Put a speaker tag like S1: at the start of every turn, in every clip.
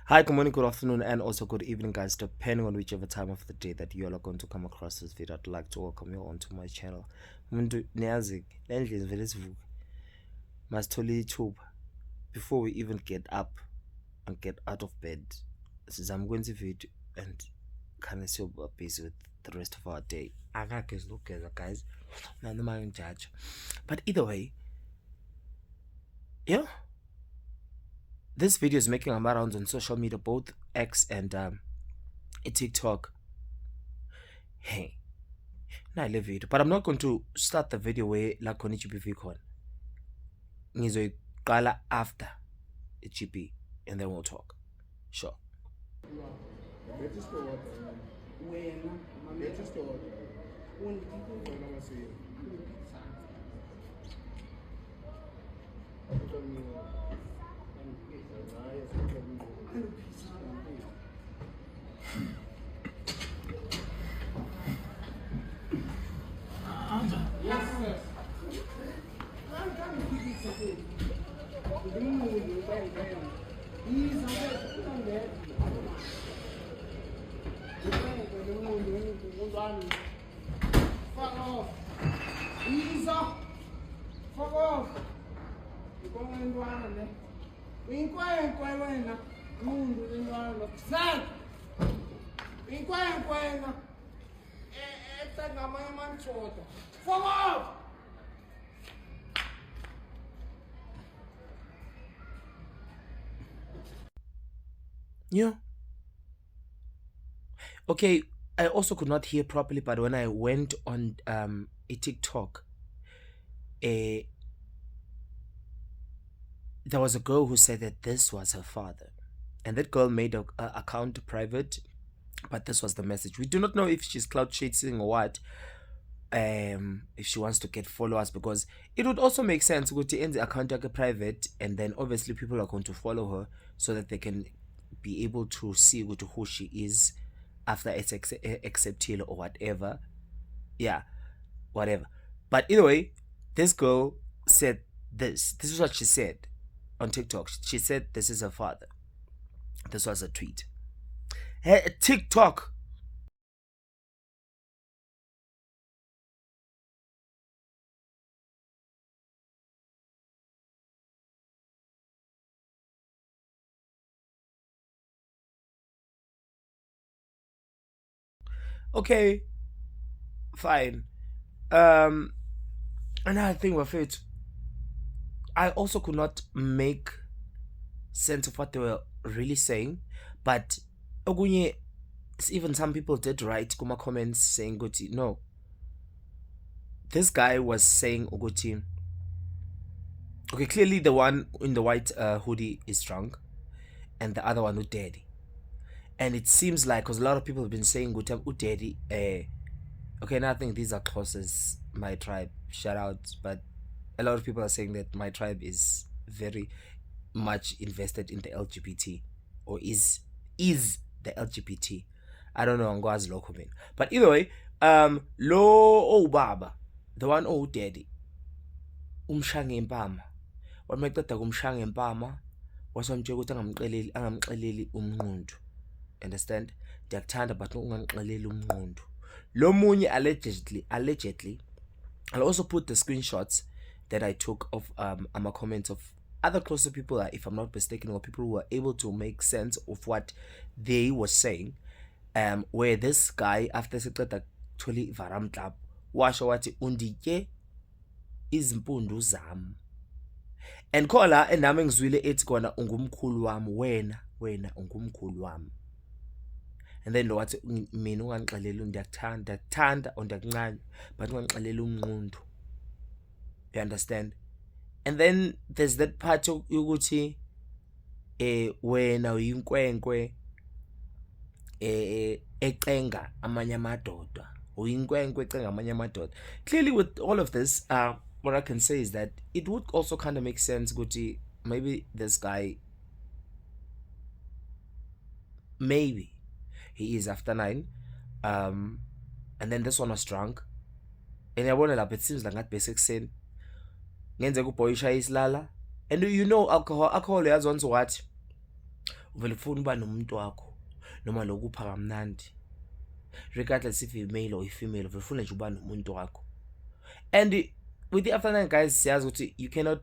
S1: Hi, good morning, good afternoon, and also good evening, guys, depending on whichever time of the day that you are going to come across this video. I'd like to welcome you onto my channel. Umuntu niyazi lendlela vele sivuke masithola ithuba before we even get up and get out of bed. Sizama ukwenza ivideo and khane siyoba busy with the rest of our day. Angeke silugeza, guys. Nanoma ngijudge. But either way, yeah. This video is making my rounds on social media, both X and TikTok. Hey, now I love it, but I'm not going to start the video where la khona i-GBV khona. Ngizoyiqala after i-GP and then we'll talk. Sure.
S2: Fuck off! Fuck off!
S1: Yeah. Okay, I also could not hear properly, but when I went on a TikTok, there was a girl who said that this was her father, and that girl made a account private, but this was the message. We do not know if she's cloud chasing or what, if she wants to get followers, because it would also make sense to end the account like a private, and then obviously people are going to follow her so that they can be able to see who she is after it's accepted or whatever. Yeah, whatever. But either way, this girl said this is what she said on TikTok. She said this is her father. This was a tweet. Hey, TikTok. Okay, fine. Another thing with it, I also could not make sense of what they were really saying, but okunye, even some people did write kuma comments saying ukuthi no, this guy was saying ukuthi, okay, clearly the one in the white hoodie is drunk and the other one udaddy, and it seems like, because a lot of people have been saying udaddy, okay, now I think these are closest my tribe, shout out, but a lot of people are saying that my tribe is very much invested in the LGBT, or is the LGBT. I don't know angikwazi lokho mina, but either way, lo baba, the one daddy, umsha ngempama, wameceda kumsha ngempama, wasamtshela ukuthi angamxeleli umnqundu. Understand? Ndiyakuthanda but ungangixeleli umnqundu. Lo munye allegedly, I'll also put the screenshots that I took of my comments of other closer people, if I'm not mistaken, or people who were able to make sense of what they were saying, where this guy, after seqeda tholi varam club, washo wathi unditye izimpundu zam, and khola enami ngizwile ethi kona ungumkhulu wami, wena ungumkhulu wami, and then lo wathi mina ungangixeleli, ndiyakuthanda or ndiyakuncane but ungangixeleli umnqundu. You understand? And then there's that part yokuthi wena uyinkwenkwe ecenga amanye amadoda, uyinkwenkwe ecenga amanye amadoda. Clearly with all of this, what I can say is that it would also kind of make sense ukuthi maybe this guy, maybe he is after 9, and then this one was drunk, and yabona lapha it seems like ngathi besekuseni ngenzeka uboy ishaya isilala, and you know alcohol yazi once what uvele ufuna uba nomuntu wakho noma lokupha kamnandi, regardless if you're male or female, uvele ufuna nje uba nomuntu wakho. And with the after 9 guys, siyazi ukuthi you cannot,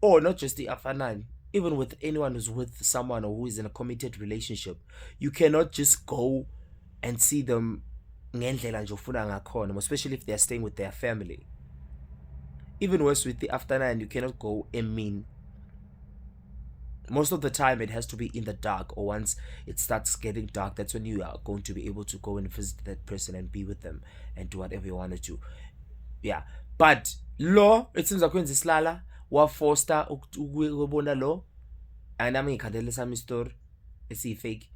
S1: or not just the after 9, even with anyone who's with someone or who is in a committed relationship, you cannot just go and see them ngendlela nje ufuna ngakhona, especially if they are staying with their family. Even worse with the after 9, you cannot go and mean. Most of the time it has to be in the dark, or once it starts getting dark, that's when you are going to be able to go and visit that person and be with them and do whatever you want to do. Yeah, but lo it seems like when isilala wa foster ukubona lo, anami ngikhandele sami story esiyifake.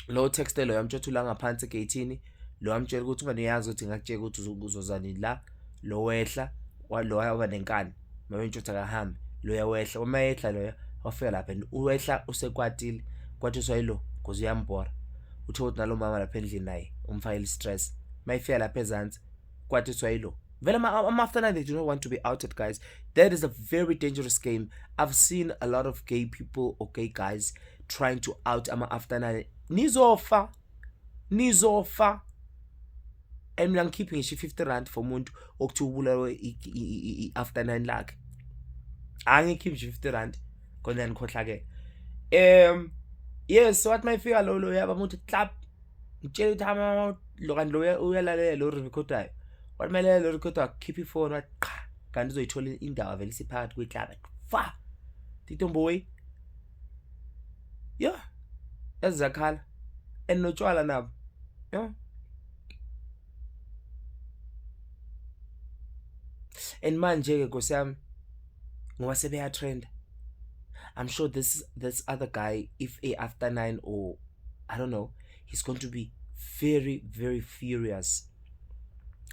S1: Lo text lo yamtshela ngaphansi egate, lo yamtshela ukuthi unganiyazi ukuthi ngakutshela ukuthi uzozani la, lo wehla lo waba nenkani, mawentshotha kahambe, lo yawehla, uma yehla lo wafika lapha and uwehla usekwatile, kwathi soyilo because uyambora, utho ukuthi nalo mama lapha endlini naye umfakile stress, mayifika lapha ezantsi kwathi soyilo. Vele after 9 they do not want to be outed, guys. That is a very dangerous game. I've seen a lot of gay people or gay guys trying to out after 9. Nizofa and mina ngikhiphe ngisho 50 rand for umuntu okuthi ubulawe after 9 lakhe. Angikhiphi nje 50 rand kodwa nikhohla ke. Yes, what my figure lo yaba umuntu clap ngitshela ukuthi ama lo kanti lo uyalalela lo recordayo. What my lo recorder keep ifone wathi qha kanti uzoyithola indawo vele siphakathi kweclub. Fa Titomboy. Yeah. Ezakhala enotshwala nabo. Yeah. And manje ke nkosiyami ngoba sebeya trend, I'm sure this other guy, if after 9 or I don't know, he's going to be very, very furious.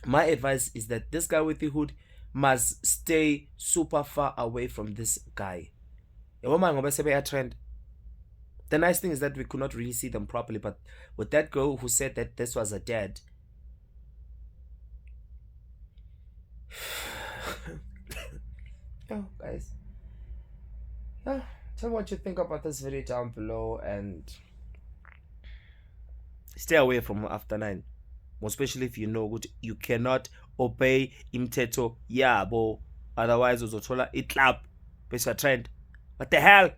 S1: My advice is that this guy with the hood must stay super far away from this guy. The nice thing is that we could not really see them properly, but with that girl who said that this was a dad, oh guys, yeah, tell me what you think about this video down below, and stay away from after 9, especially if you know good you cannot obey imithetho yabo, otherwise uzothola itlap bese trend. What the hell?